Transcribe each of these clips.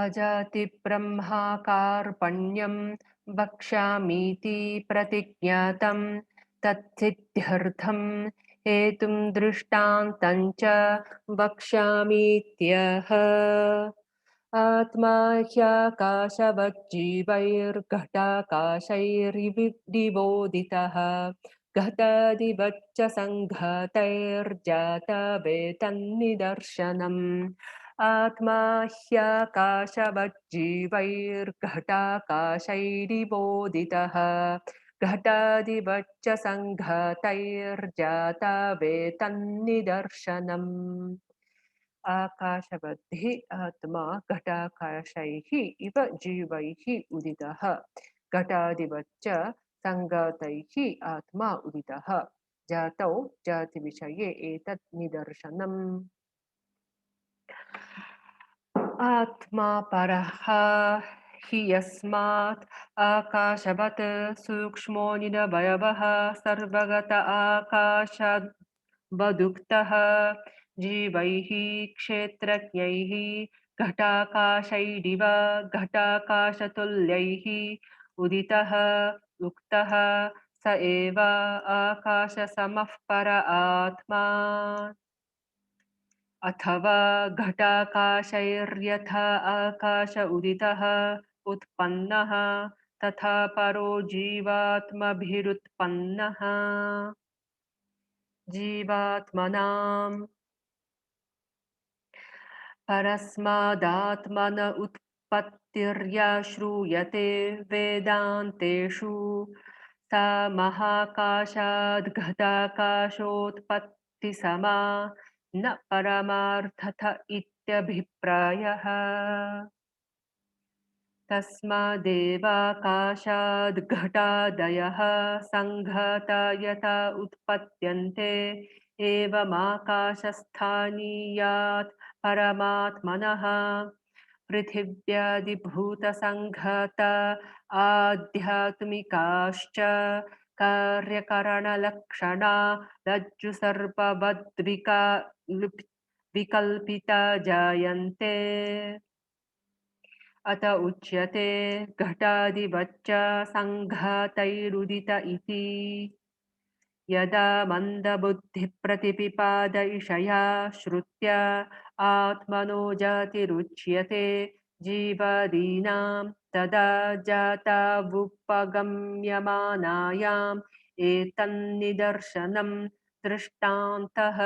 अजाति ब्रह्माकारपण्यं वक्ष्यामीति प्रतिज्ञातं तत्सिद्ध्यर्थं हेतुं दृष्टान्तं च वक्ष्यामीत्यह आत्मा ह्याकाशवज्जीवैर्घटाकाशैर्विदिवोदितः घटादिवच्च सङ्घातैर्जातवेतन्निदर्शनम् आत्मा ह्याकाशवज्जीवैर्घटाकाशैरिवोदितः घटादिवच्च सङ्घातैर्जातवेतन्निदर्शनम् आकाशवद्भिः आत्मा घटाकाशैः इव जीवैः उदितः घटादिवच्च सङ्गातैः आत्मा उदितः जातौ जातिविषये एतत् निदर्शनम् आत्मा परः हि यस्मात् आकाशवत् सूक्ष्मो निरवयवः सर्वगत आकाशवदुक्तः जीवैः क्षेत्रज्ञैः घटाकाशैरिव घटाकाशतुल्यैः उदितः उक्तः स एव आकाशसमः पर आत्मा अथवा घटाकाशैर्यथा आकाश उदितः उत्पन्नः तथा परो जीवात्मभिरुत्पन्नः जीवात्मनाम् परस्मादात्मन उत्पत्तिर्या श्रूयते वेदान्तेषु सा महाकाशाद्घटाकाशोत्पत्तिसमा न परमार्थत इत्यभिप्रायः तस्मादेवाकाशाद्घटादयः सङ्घाता यथा उत्पद्यन्ते एवमाकाशस्थानीयात् परमात्मनः पृथिव्यादिभूतसङ्घाता आध्यात्मिकाश्च कार्यकरणलक्षणा रज्जुसर्पवद्विका विकल्पिता जायन्ते अत उच्यते घटादिवच्च सङ्घातैरुदित इति यदा मन्दबुद्धिप्रतिपिपादयिषया श्रुत्या आत्मनो जातिरुच्यते जीवादीनां तदा जातावुपगम्यमानायाम् एतन्निदर्शनं दृष्टान्तः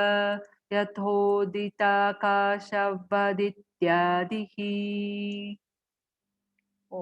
यथोदिताकाशवदित्यादिः। ओ